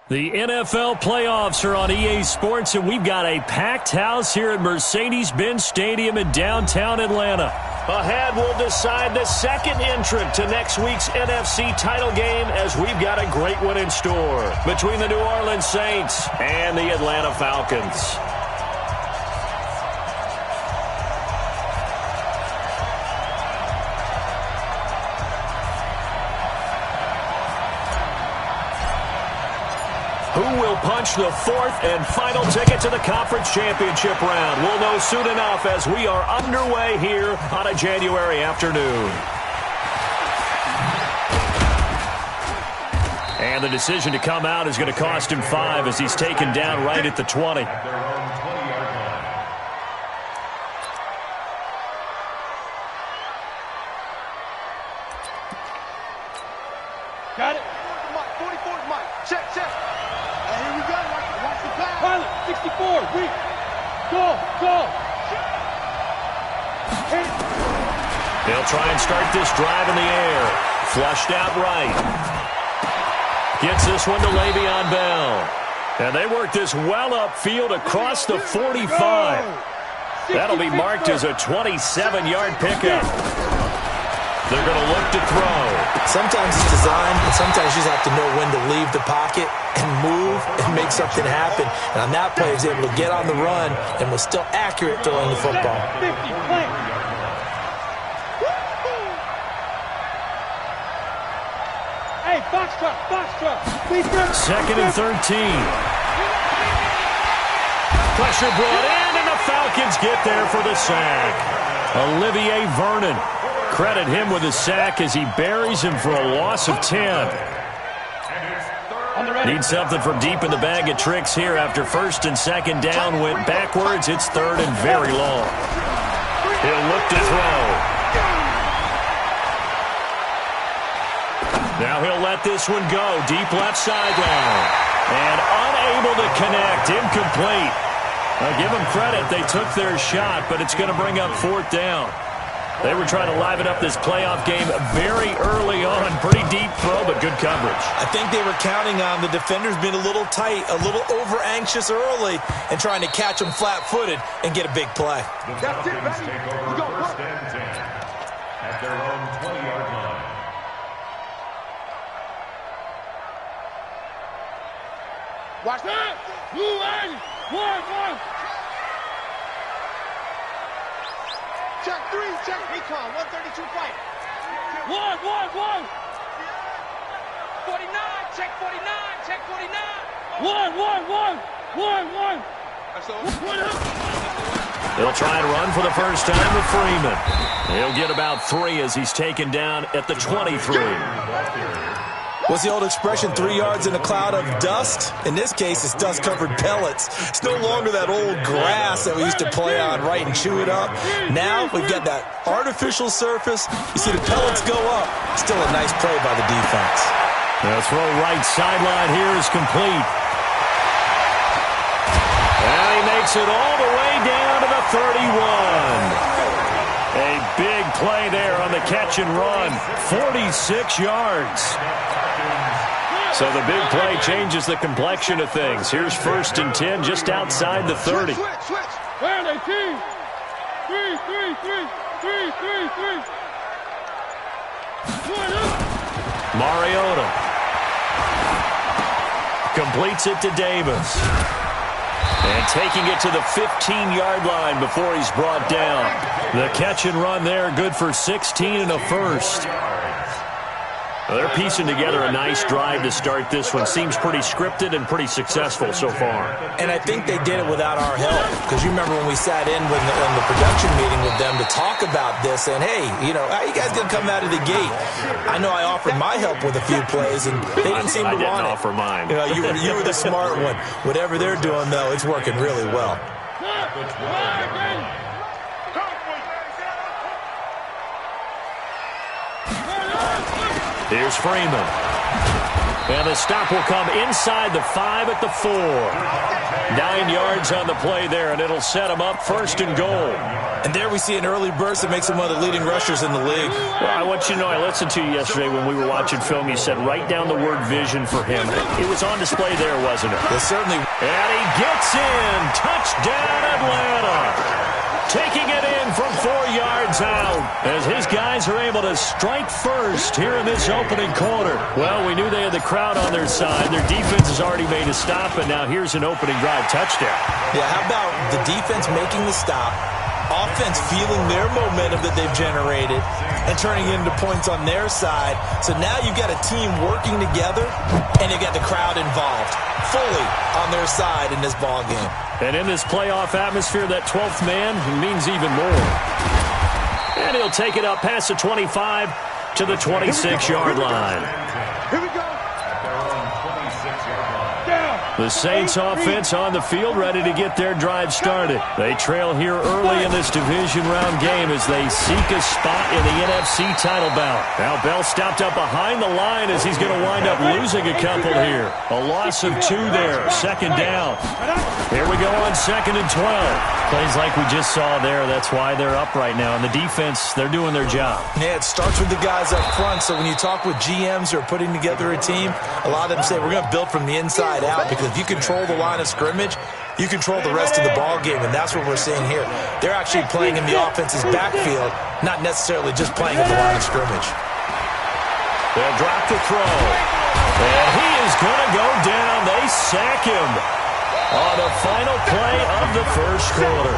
The NFL playoffs are on EA Sports, and we've got a packed house here at Mercedes-Benz Stadium in downtown Atlanta. Ahead, we'll decide the second entrant to next week's NFC title game, as we've got a great one in store between the New Orleans Saints and the Atlanta Falcons. Who will punch the fourth and final ticket to the conference championship round? We'll know soon enough as we are underway here on a January afternoon. And the decision to come out is going to cost him 5 as he's taken down right at the 20. Got it. 44 is Mike. Check, check. Here we go. Watch the pass. Pilot, 64. Weak. Go. They'll try and start this drive in the air. Flushed out right. Gets this one to Le'Veon Bell. And they work this well upfield across the 45. That'll be marked as a 27-yard pickup. They're going to look to throw. Sometimes it's designed, but sometimes you just have to know when to leave the pocket and move and make something happen. And on that play, he was able to get on the run and was still accurate throwing the football. 50, play. Hey, box truck. Second and 13. Pressure brought in, and the Falcons get there for the sack. Olivier Vernon. Credit him with a sack as he buries him for a loss of 10. Need something from deep in the bag of tricks here after first and second down went backwards. It's third and very long. He'll look to throw. Now he'll let this one go. Deep left sideline. And unable to connect. Incomplete. I'll give them credit. They took their shot, but it's going to bring up fourth down. They were trying to liven up this playoff game very early on. Pretty deep throw, but good coverage. I think they were counting on the defenders being a little tight, a little over-anxious early, and trying to catch them flat-footed and get a big play. That's it, baby. You go work. At their own 20-yard line. Watch that. One. Check 3, check recon, 132 fight. One. 49, check 49. One. They'll try and run for the first time with Freeman. He'll get about 3 as he's taken down at the 23. What's the old expression, 3 yards in a cloud of dust? In this case, it's dust-covered pellets. It's no longer that old grass that we used to play on, right, and chew it up. Now we've got that artificial surface. You see the pellets go up. Still a nice play by the defense. The throw right sideline here is complete. And he makes it all the way down to the 31. A big play there on the catch and run. 46 yards. So the big play changes the complexion of things. Here's first and 10 just outside the 30. Switch. Where are they, team? 3. Mariota completes it to Davis. And taking it to the 15-yard line before he's brought down. The catch and run there, good for 16 and a first. Well, they're piecing together a nice drive to start this one. Seems pretty scripted and pretty successful so far. And I think they did it without our help. Because you remember when we sat in with the production meeting with them to talk about this. And, hey, how you guys going to come out of the gate? I know I offered my help with a few plays, and they didn't seem to want it. I didn't offer mine. You were the smart one. Whatever they're doing, though, it's working really well. Here's Freeman. And the stop will come inside the 5 at the 4. 9 yards on the play there, and it'll set him up 1st and goal. And there we see an early burst that makes him one of the leading rushers in the league. Well, I want you to know, I listened to you yesterday when we were watching film. You said write down the word vision for him. It was on display there, wasn't it? Yes, certainly. And he gets in. Touchdown, Atlanta. Taking it in from 4 yards out as his guys are able to strike first here in this opening quarter. Well, we knew they had the crowd on their side. Their defense has already made a stop, and now here's an opening drive touchdown. Yeah, how about the defense making the stop, offense feeling their momentum that they've generated, and turning it into points on their side. So now you've got a team working together, and you've got the crowd involved fully on their side in this ball game. And in this playoff atmosphere, that 12th man means even more. And he'll take it up past the 25 to the 26-yard line. Here we go. The Saints offense on the field, ready to get their drive started. They trail here early in this division round game as they seek a spot in the NFC title bout. Now Bell stopped up behind the line as he's going to wind up losing a couple here. A loss of 2 there, 2nd down. Here we go on 2nd and 12. Plays like we just saw there. That's why they're up right now. And the defense, they're doing their job. Yeah, it starts with the guys up front. So when you talk with GMs who are putting together a team, a lot of them say we're going to build from the inside out, because if you control the line of scrimmage, you control the rest of the ball game, and that's what we're seeing here. They're actually playing in the offense's backfield, not necessarily just playing at the line of scrimmage. They'll drop the throw, and he is going to go down. They sack him on the final play of the first quarter.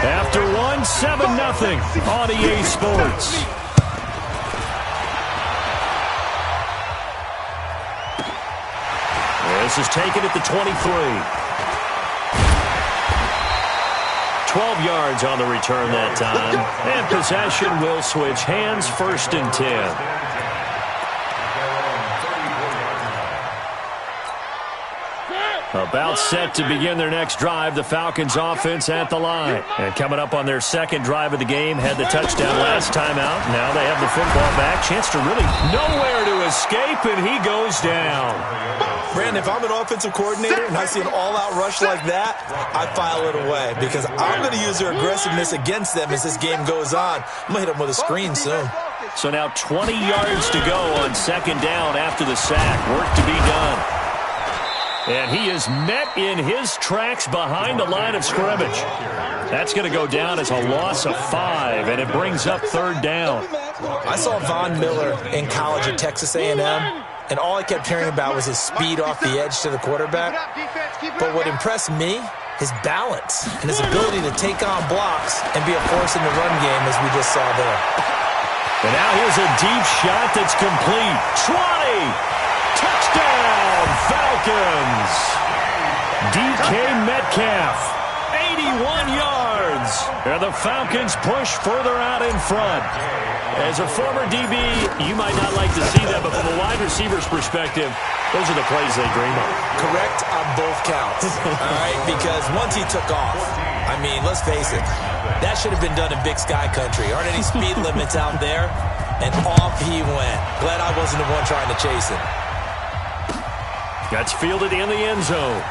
After one, 7-0 on EA Sports. This is taken at the 23. 12 yards on the return that time. And possession will switch hands, 1st and 10. About set to begin their next drive, the Falcons offense at the line. And coming up on their 2nd drive of the game, had the touchdown last time out. Now they have the football back. Chance to really nowhere to escape, and he goes down. Brandon, if I'm an offensive coordinator and I see an all-out rush like that, I file it away, because I'm going to use their aggressiveness against them as this game goes on. I'm going to hit them with a screen soon. So now 20 yards to go on 2nd down after the sack. Work to be done. And he is met in his tracks behind the line of scrimmage. That's going to go down as a loss of 5, and it brings up 3rd down. I saw Von Miller in college at Texas A&M, and all I kept hearing about was his speed off the edge to the quarterback. But what impressed me, his balance and his ability to take on blocks and be a force in the run game, as we just saw there. And now here's a deep shot that's complete. 20! Touchdown, Falcons! DK Metcalf, 81 yards. And the Falcons push further out in front. As a former DB, you might not like to see that, but from a wide receiver's perspective, those are the plays they dream of. Correct on both counts, all right? Because once he took off, I mean, let's face it, that should have been done in Big Sky Country. Aren't any speed limits out there? And off he went. Glad I wasn't the one trying to chase him. That's fielded in the end zone.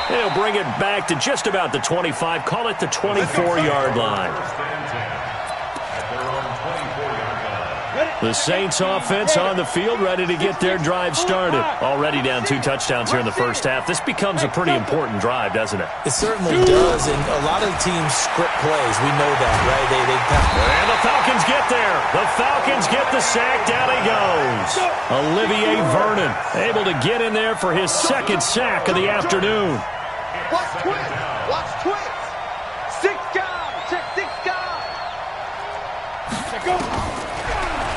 And he'll bring it back to just about the 25. Call it the 24-yard line. The Saints offense on the field, ready to get their drive started. Already down 2 touchdowns here in the first half. This becomes a pretty important drive, doesn't it? It certainly does, and a lot of teams script plays. We know that, right? And the Falcons get there. The Falcons get the sack. Down he goes. Olivier Vernon able to get in there for his 2nd sack of the afternoon. Watch twist. Watch twist. 6 guys. Check 6 guys. Check go.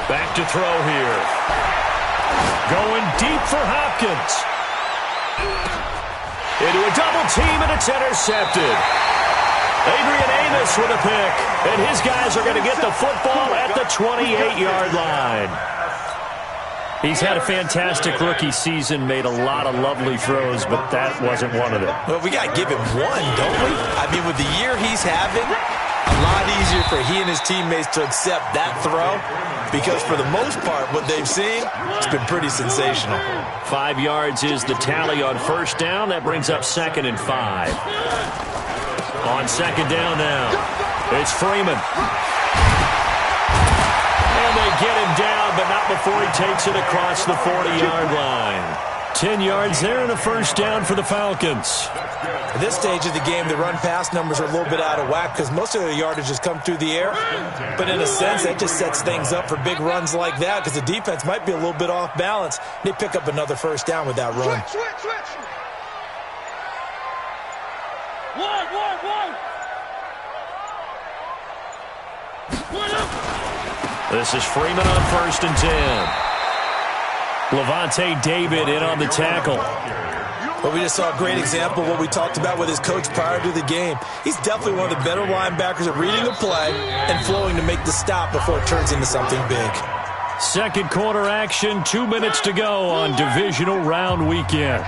Back to throw here. Going deep for Hopkins. Into a double team, and it's intercepted. Adrian Amos with a pick. And his guys are going to get the football at the 28-yard line. He's had a fantastic rookie season, made a lot of lovely throws, but that wasn't one of them. Well, we got to give him one, don't we? I mean, with the year he's having, a lot easier for he and his teammates to accept that throw because for the most part, what they've seen, it's been pretty sensational. 5 yards is the tally on first down. That brings up 2nd and 5. On 2nd down now, it's Freeman. And they get him down, but not before he takes it across the 40-yard line. 10 yards there and a first down for the Falcons. At this stage of the game, the run-pass numbers are a little bit out of whack because most of the yardage has come through the air. But in a sense, that just sets things up for big runs like that because the defense might be a little bit off balance. They pick up another first down with that run. Switch. One. This is Freeman on 1st and 10. Levante David in on the tackle. Well, we just saw a great example of what we talked about with his coach prior to the game. He's definitely one of the better linebackers at reading a play and flowing to make the stop before it turns into something big. Second quarter action, 2 minutes to go on divisional round weekend.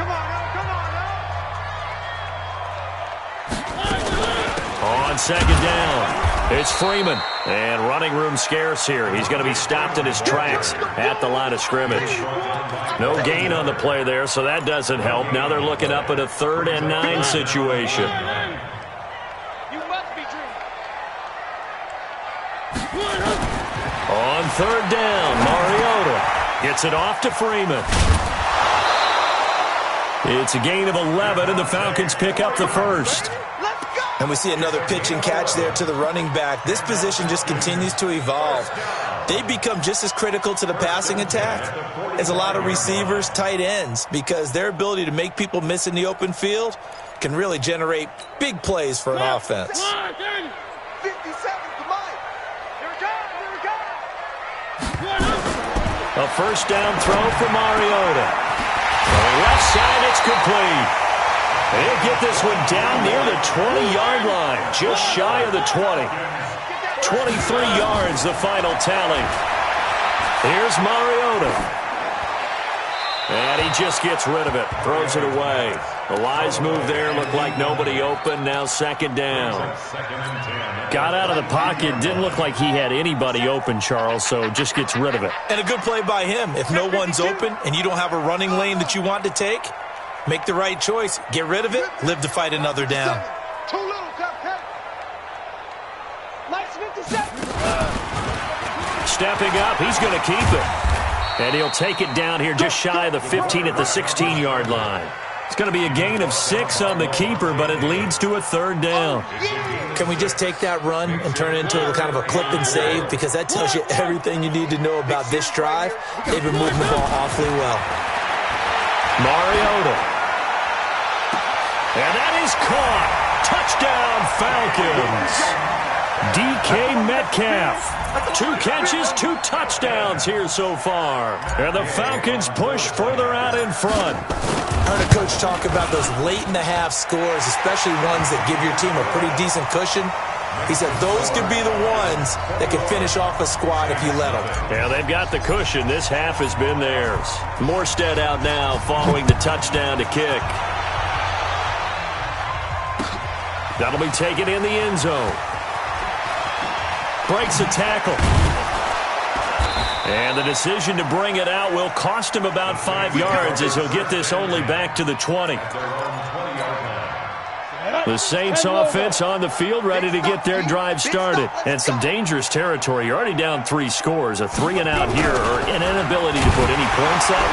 On 2nd down, it's Freeman. And running room scarce here. He's going to be stopped in his tracks at the line of scrimmage. No gain on the play there, so that doesn't help. Now they're looking up at a 3rd and 9 situation. You must be dreaming. On 3rd down, Mariota gets it off to Freeman. It's a gain of 11, and the Falcons pick up the first. And we see another pitch and catch there to the running back. This position just continues to evolve. They become just as critical to the passing attack as a lot of receivers, tight ends, because their ability to make people miss in the open field can really generate big plays for an offense. 50 seconds to mine. Here it comes. A first down throw for Mariota. On the left side, it's complete. They'll get this one down near the 20-yard line, just shy of the 20. 23 yards, the final tally. Here's Mariota. And he just gets rid of it, throws it away. The wise move there, looked like nobody open, now 2nd down. Got out of the pocket, didn't look like he had anybody open, Charles, so just gets rid of it. And a good play by him. If no one's open and you don't have a running lane that you want to take, make the right choice. Get rid of it. Live to fight another down. Too little, Captain. Last 50 seconds. Stepping up, he's going to keep it. And he'll take it down here just shy of the 15 at the 16-yard line. It's going to be a gain of 6 on the keeper, but it leads to a 3rd down. Can we just take that run and turn it into a kind of a clip and save? Because that tells you everything you need to know about this drive. They've been moving the ball awfully well. Mariota. And that is caught. Touchdown, Falcons. DK Metcalf. 2 catches, 2 touchdowns here so far. And the Falcons push further out in front. I heard a coach talk about those late-in-the-half scores, especially ones that give your team a pretty decent cushion. He said those could be the ones that could finish off a squad if you let them. Yeah, they've got the cushion. This half has been theirs. Morstead out now following the touchdown to kick. That'll be taken in the end zone. Breaks a tackle. And the decision to bring it out will cost him about 5 yards as he'll get this only back to the 20. The Saints offense on the field, ready to get their drive started. And some dangerous territory. You're already down 3 scores. A 3-and-out here or an inability to put any points up.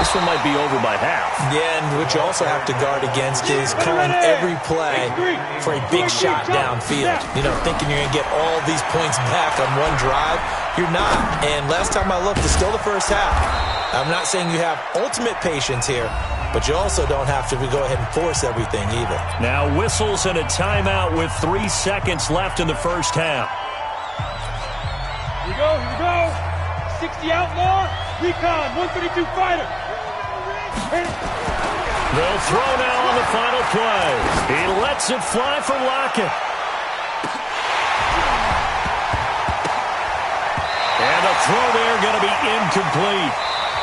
This one might be over by half. Yeah, and what you also have to guard against is calling every play for a big shot downfield. You know, thinking you're going to get all these points back on one drive. You're not. And last time I looked, it's still the first half. I'm not saying you have ultimate patience here, but you also don't have to go ahead and force everything either. Now whistles and a timeout with 3 seconds left in the first half. Here we go. 60 outlaw, recon, 132 fighter. They'll throw now on the final play. He lets it fly for Lockett. And the throw there going to be incomplete.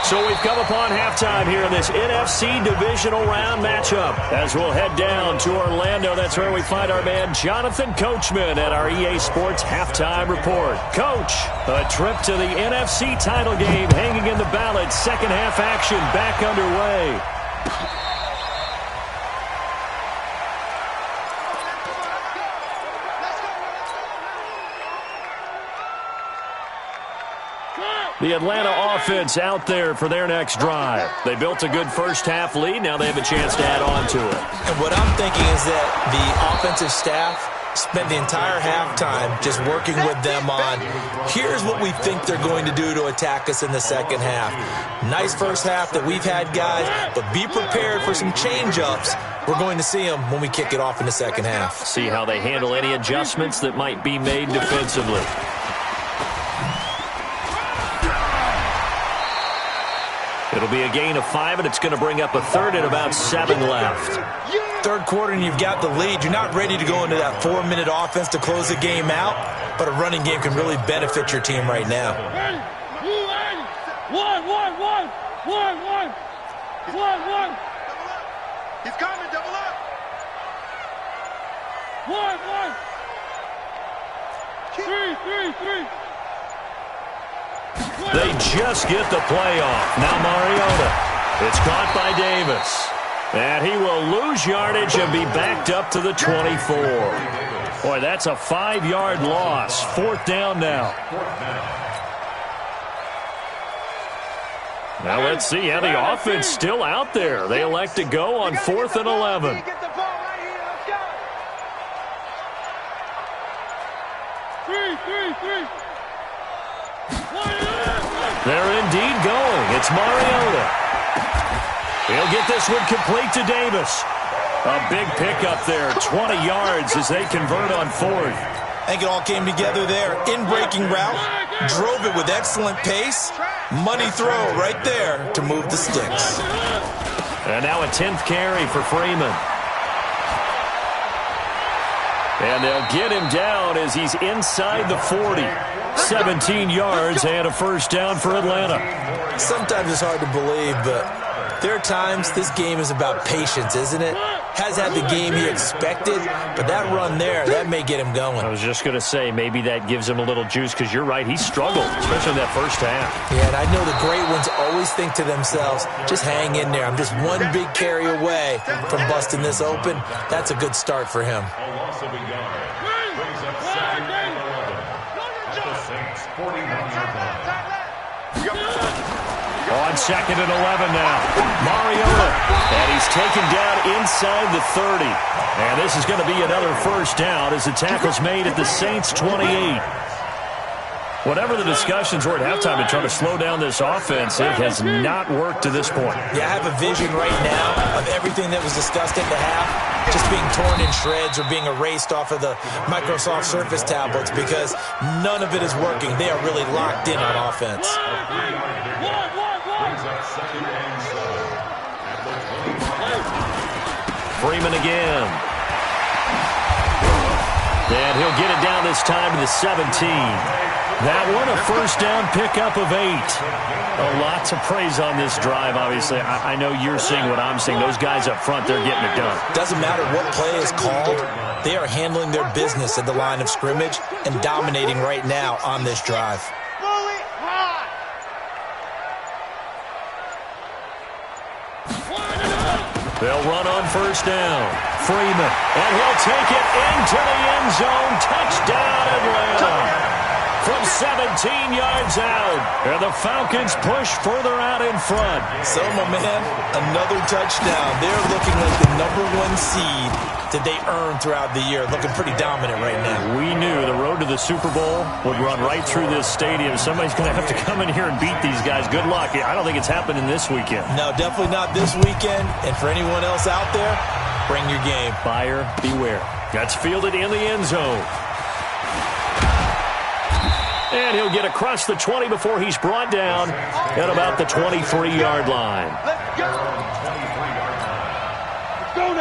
So we've come upon halftime here in this NFC divisional round matchup. As we'll head down to Orlando, that's where we find our man Jonathan Coachman at our EA Sports Halftime Report. Coach, a trip to the NFC title game hanging in the balance. Second half action back underway. The Atlanta offense out there for their next drive. They built a good first-half lead. Now they have a chance to add on to it. And what I'm thinking is that the offensive staff spent the entire halftime just working with them on, here's what we think they're going to do to attack us in the second half. Nice first half that we've had, guys, but be prepared for some change-ups. We're going to see them when we kick it off in the second half. See how they handle any adjustments that might be made defensively. It'll be a gain of 5, and it's going to bring up a third and about 7 left. Third quarter, and you've got the lead. You're not ready to go into that 4-minute offense to close the game out, but a running game can really benefit your team right now. One. He's coming, double up. One. Three. They just get the play off. Now Mariota. It's caught by Davis. And he will lose yardage and be backed up to the 24. Boy, that's a 5-yard loss. Fourth down now. Now let's see how the offense still out there. They elect to go on 4th and 11. Three. They're indeed going. It's Mariota. He'll get this one complete to Davis. A big pickup there, 20 yards as they convert on 4th. I think it all came together there. In-breaking route, drove it with excellent pace. Money throw right there to move the sticks. And now a 10th carry for Freeman. And they'll get him down as he's inside the 40. 17 yards and a first down for Atlanta. Sometimes it's hard to believe, but there are times this game is about patience, isn't it? Has had the game he expected, but that run there, that may get him going. I was just going to say, maybe that gives him a little juice, because you're right, he struggled, especially in that first half. Yeah, and I know the great ones always think to themselves, just hang in there. I'm just one big carry away from busting this open. That's a good start for him. On 2nd and 11 now. Mariota. And he's taken down inside the 30. And this is going to be another first down as the tackle's made at the Saints' 28. Whatever the discussions were at halftime to try to slow down this offense, it has not worked to this point. Yeah, I have a vision right now of everything that was discussed at the half just being torn in shreds or being erased off of the Microsoft Surface tablets because none of it is working. They are really locked in on offense. Freeman again. And he'll get it down this time to the 17. That one, a first down pickup of 8. Lots of praise on this drive, obviously. I know you're seeing what I'm seeing. Those guys up front, they're getting it done. Doesn't matter what play is called. They are handling their business at the line of scrimmage and dominating right now on this drive. They'll run on first down. Freeman, and he'll take it into the end zone. Touchdown, Atlanta. From 17 yards out. And the Falcons push further out in front. So, my man, another touchdown. They're looking like the #1 seed that they earned throughout the year. Looking pretty dominant right now. We knew the road to the Super Bowl would run right through this stadium. Somebody's going to have to come in here and beat these guys. Good luck. I don't think it's happening this weekend. No, definitely not this weekend. And for anyone else out there, bring your game. Buyer beware. That's fielded in the end zone. And he'll get across the 20 before he's brought down at about the 23-yard line. Let's go.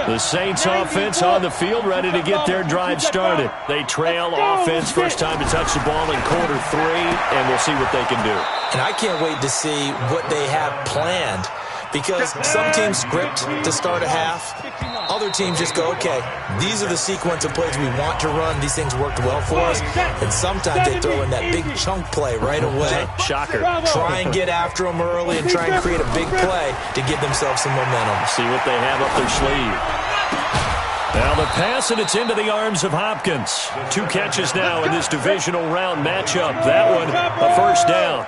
The Saints offense on the field, ready to get their drive started. They trail offense, first time to touch the ball in quarter 3, and we'll see what they can do. And I can't wait to see what they have planned, because some teams script to start a half. Other teams just go, okay, these are the sequence of plays we want to run. These things worked well for us. And sometimes they throw in that big chunk play right away. Shocker. Try and get after them early and try and create a big play to give themselves some momentum. See what they have up their sleeve. Now the pass, and it's into the arms of Hopkins. 2 catches now in this divisional round matchup. That one, a first down.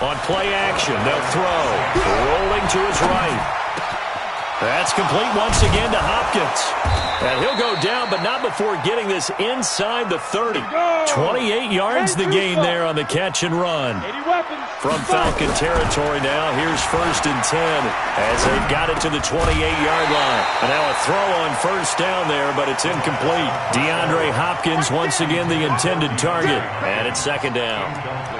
On play action, they'll throw. Rolling to his right. That's complete once again to Hopkins. And he'll go down, but not before getting this inside the 30. 28 yards the gain there on the catch and run. From Falcon territory now, here's 1st and 10 as they've got it to the 28-yard line. And now a throw on first down there, but it's incomplete. DeAndre Hopkins once again the intended target. And it's 2nd down.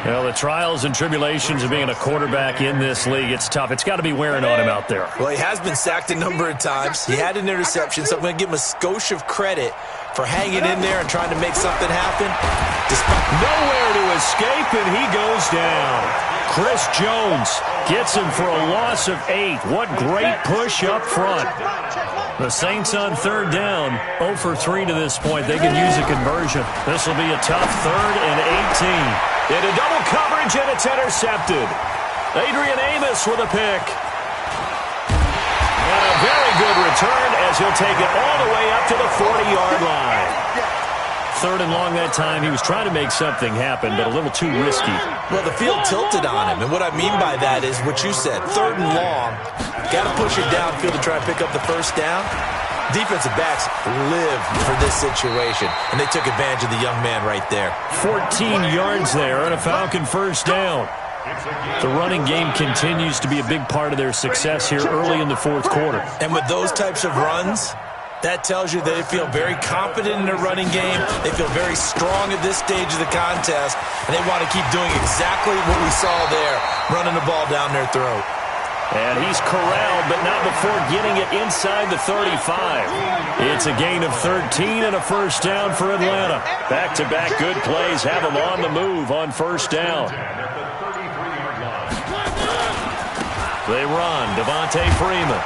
Well, the trials and tribulations of being a quarterback in this league, it's tough. It's got to be wearing on him out there. Well, he has been sacked a number of times. He had an interception, so I'm going to give him a skosh of credit for hanging in there and trying to make something happen. Nowhere to escape, and he goes down. Chris Jones gets him for a loss of 8. What great push up front. The Saints on 3rd down, 0 for 3 to this point. They can use a conversion. This will be a tough 3rd and 18. Into double coverage, and it's intercepted. Adrian Amos with a pick. And a very good return as he'll take it all the way up to the 40-yard line. 3rd and long that time. He was trying to make something happen, but a little too risky. Well, the field tilted on him, and what I mean by that is what you said. 3rd and long, got to push it downfield to try and pick up the first down. Defensive backs lived for this situation, and they took advantage of the young man right there. 14 yards there and a Falcon first down. The running game continues to be a big part of their success here early in the 4th quarter. And with those types of runs, that tells you they feel very confident in their running game. They feel very strong at this stage of the contest, and they want to keep doing exactly what we saw there, running the ball down their throat. And he's corralled, but not before getting it inside the 35. It's a gain of 13 and a first down for Atlanta. Back-to-back good plays have them on the move on first down. They run, Devontae Freeman.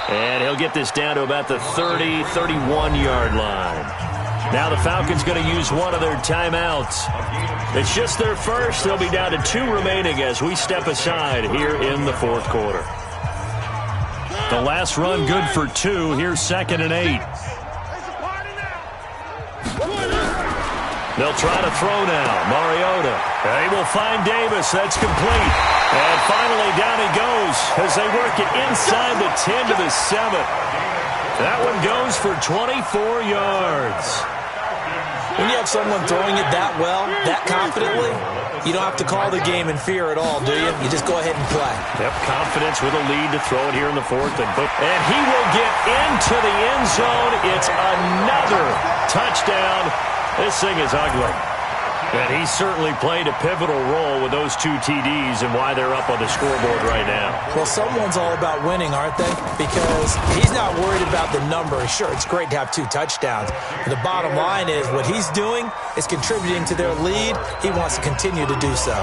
And he'll get this down to about the 30, 31-yard line. Now the Falcons going to use one of their timeouts. It's just their first. They'll be down to 2 remaining as we step aside here in the 4th quarter. The last run good for 2. Here's 2nd and 8. They'll try to throw now. Mariota. They will find Davis. That's complete. And finally down he goes as they work it inside the 10 to the 7. That one goes for 24 yards. When you have someone throwing it that well, that confidently, you don't have to call the game in fear at all, do you? You just go ahead and play. Yep, confidence with a lead to throw it here in the 4th. And he will get into the end zone. It's another touchdown. This thing is ugly. And he certainly played a pivotal role with those 2 TDs and why they're up on the scoreboard right now. Well, someone's all about winning, aren't they? Because he's not worried about the number. Sure, it's great to have 2 touchdowns. But the bottom line is what he's doing is contributing to their lead. He wants to continue to do so.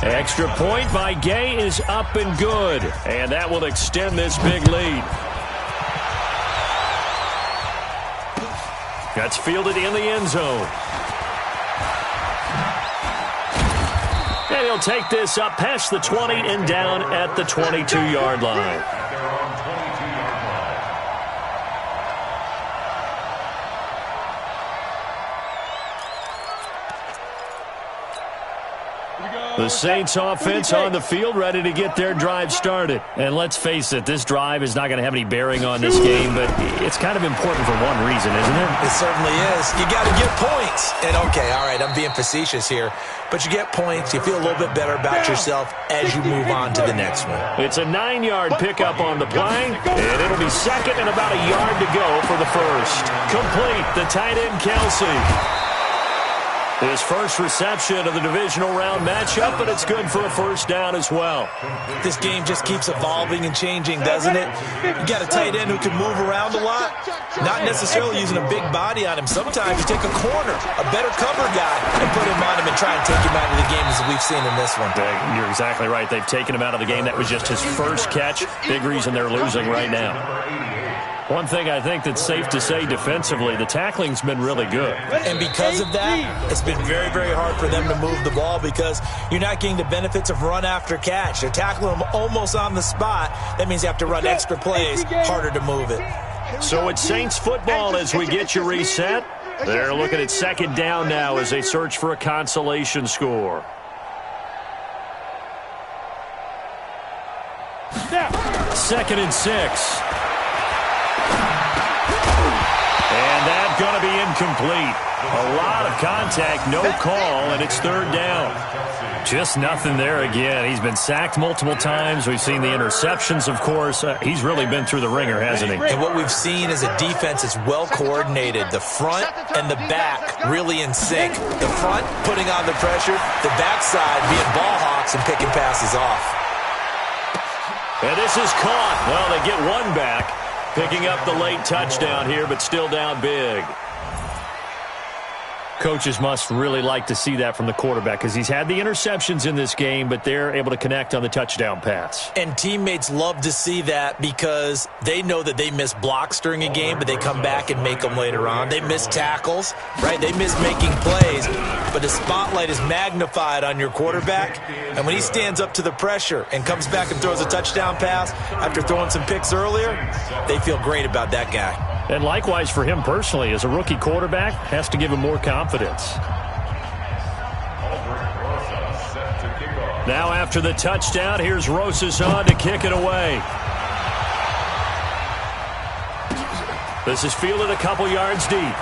Extra point by Gay is up and good. And that will extend this big lead. That's fielded in the end zone. And he'll take this up past the 20 and down at the 22-yard line. The Saints offense on the field ready to get their drive started. And let's face it, this drive is not going to have any bearing on this game, but it's kind of important for one reason, isn't it? It certainly is. You got to get points. And okay, all right, I'm being facetious here, but you get points, you feel a little bit better about yourself as you move on to the next one. It's a 9-yard pickup on the play, and it'll be 2nd and about a yard to go for the first. Complete, the tight end Kelsey. His first reception of the divisional round matchup, but it's good for a first down as well. This game just keeps evolving and changing, doesn't it? You got a tight end who can move around a lot, not necessarily using a big body on him. Sometimes you take a corner, a better cover guy, and put him on him and try and take him out of the game, as we've seen in this one. You're exactly right. They've taken him out of the game. That was just his first catch. Big reason they're losing right now. One thing I think that's safe to say defensively, the tackling's been really good. And because of that, it's been very, very hard for them to move the ball because you're not getting the benefits of run after catch. They're tackling them almost on the spot. That means you have to run extra plays, harder to move it. So it's Saints football as we get you reset. They're looking at second down now as they search for a consolation score. Second and 6. And that's going to be incomplete. A lot of contact, no call, and it's third down. Just nothing there again. He's been sacked multiple times. We've seen the interceptions, of course. He's really been through the ringer, hasn't he? And what we've seen is a defense that's well coordinated. The front and the back really in sync. The front putting on the pressure, the backside being ball hawks and picking passes off. And this is caught. Well, they get one back. Picking up the late touchdown here, but still down big. Coaches must really like to see that from the quarterback because he's had the interceptions in this game, but they're able to connect on the touchdown pass. And teammates love to see that because they know that they miss blocks during a game, but they come back and make them later on. They miss tackles, right? They miss making plays, but the spotlight is magnified on your quarterback. And when he stands up to the pressure and comes back and throws a touchdown pass after throwing some picks earlier, they feel great about that guy. And likewise for him personally, as a rookie quarterback, has to give him more confidence. Now after the touchdown, here's Rosas on to kick it away. This is fielded a couple yards deep.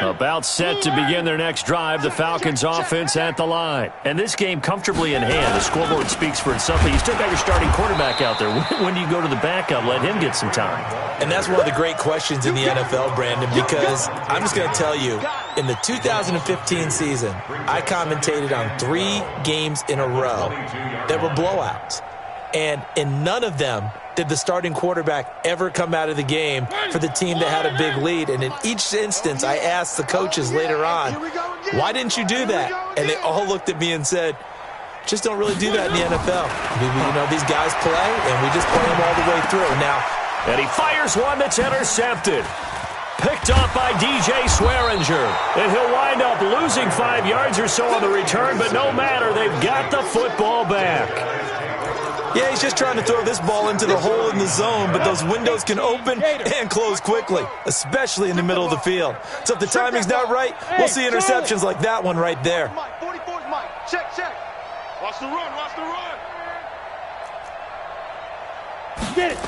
About set to begin their next drive, the Falcons offense at the line. And this game comfortably in hand. The scoreboard speaks for itself, but you still got your starting quarterback out there. When do you go to the backup, let him get some time? And that's one of the great questions in the NFL, Brandon, because I'm just going to tell you, in the 2015 season, I commentated on 3 games in a row that were blowouts. And in none of them did the starting quarterback ever come out of the game for the team that had a big lead. And in each instance, I asked the coaches later on, why didn't you do that? And they all looked at me and said, just don't really do that in the NFL. You know, these guys play, and we just play them all the way through. Now, and he fires one that's intercepted. Picked off by DJ Swearinger. And he'll wind up losing 5 yards or so on the return, but no matter, they've got the football back. Yeah, he's just trying to throw this ball into the hole in the zone, but those windows can open and close quickly, especially in the middle of the field. So if the timing's not right, we'll see interceptions like that one right there. 44's Mike. Check, check. Watch the run, watch the run. Get it.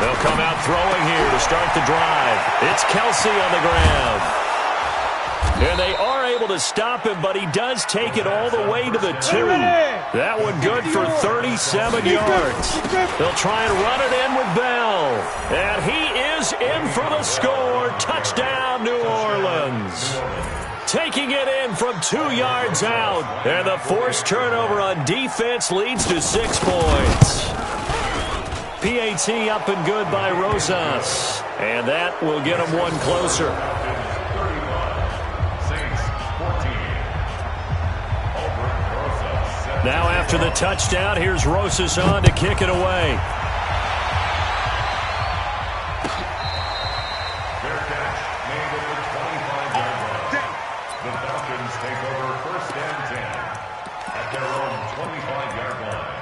They'll come out throwing here to start the drive. It's Kelsey on the ground. And they are able to stop him, but he does take it all the way to the 2. That one good for 37 yards. They'll try and run it in with Bell. And he is in for the score. Touchdown, New Orleans. Taking it in from 2 yards out. And the forced turnover on defense leads to 6 points. PAT up and good by Rosas. And that will get him one closer. Now after the touchdown, here's Rosas on to kick it away. Fair catch made at the 25-yard line. The Falcons take over first and 10 at their own 25-yard line.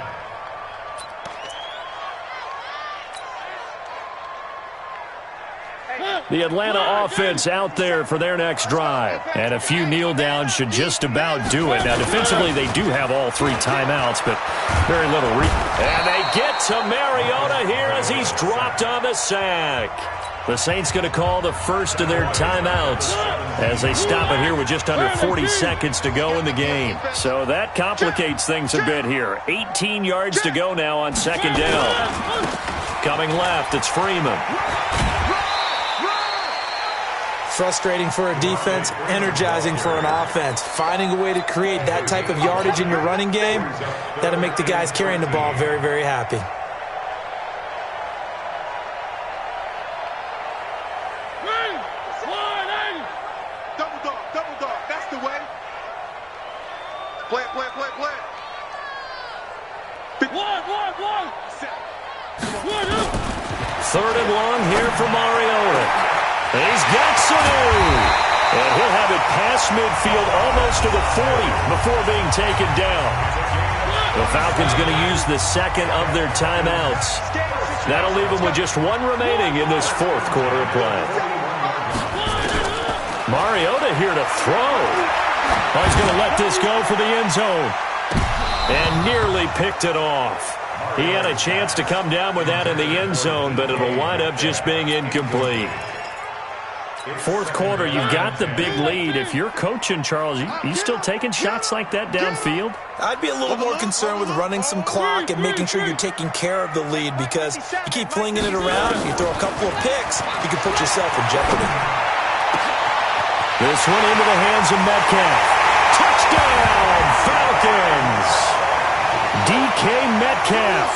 Hey, The Atlanta offense out there for their next drive. And a few kneel downs should just about do it. Now, defensively, they do have all 3 timeouts, but very little. And they get to Mariota here as he's dropped on the sack. The Saints going to call the first of their timeouts as they stop it here with just under 40 seconds to go in the game. So that complicates things a bit here. 18 yards to go now on second down. Coming left, it's Freeman. Frustrating for a defense, energizing for an offense. Finding a way to create that type of yardage in your running game, that'll make the guys carrying the ball very, very happy. Double dog. That's the way. Play it. One. Third and long here for Mariota. He's got Sanu. And he'll have it past midfield almost to the 40 before being taken down. The Falcons going to use the second of their timeouts. That'll leave them with just 1 remaining in this 4th quarter of play. Mariota here to throw. Oh, he's going to let this go for the end zone. And nearly picked it off. He had a chance to come down with that in the end zone, but it'll wind up just being incomplete. 4th quarter, you've got the big lead. If you're coaching, Charles, you still taking shots like that downfield? I'd be a little more concerned with running some clock and making sure you're taking care of the lead, because you keep flinging it around, you throw a couple of picks, you can put yourself in jeopardy. This one into the hands of Metcalf. Touchdown, Falcons! DK Metcalf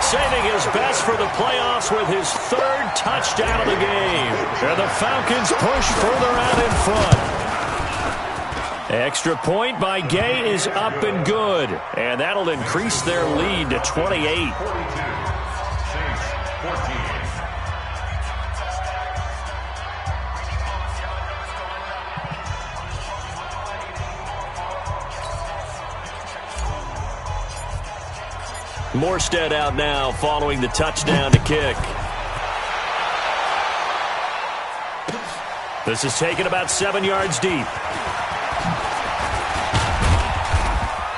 saving his best for the playoffs with his 3rd touchdown of the game. And the Falcons push further out in front. Extra point by Gay is up and good. And that'll increase their lead to 28. Morstead out now following the touchdown to kick. This is taken about 7 yards deep.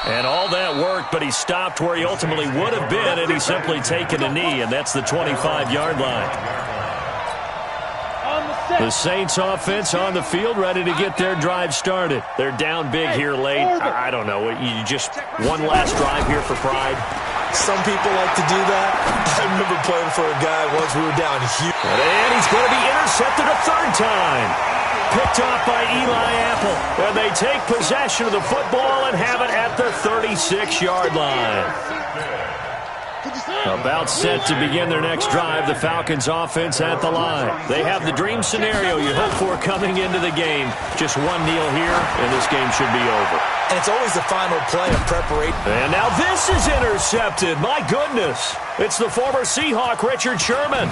And all that worked, but he stopped where he ultimately would have been, and he's simply taken a knee, and that's the 25-yard line. The Saints offense on the field, ready to get their drive started. They're down big here late. I don't know. You just one last drive here for pride. Some people like to do that. I remember playing for a guy once we were down huge. And he's going to be intercepted a 3rd time. Picked off by Eli Apple. And they take possession of the football and have it at the 36-yard line. About set to begin their next drive, the Falcons offense at the line. They have the dream scenario you hope for coming into the game. Just 1 kneel here, and this game should be over. And it's always the final play of preparation. And now this is intercepted. My goodness. It's the former Seahawk, Richard Sherman.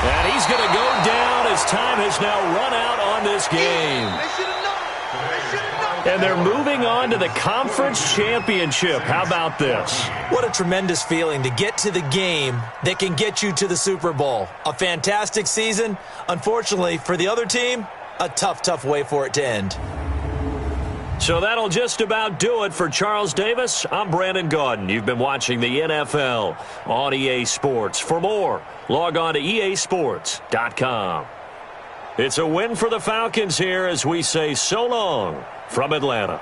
And he's going to go down as time has now run out on this game. And they're moving on to the conference championship. How about this? What a tremendous feeling to get to the game that can get you to the Super Bowl. A fantastic season. Unfortunately, for the other team, a tough way for it to end. So that'll just about do it for Charles Davis. I'm Brandon Gaudin. You've been watching the NFL on EA Sports. For more, log on to easports.com. It's a win for the Falcons here as we say so long from Atlanta.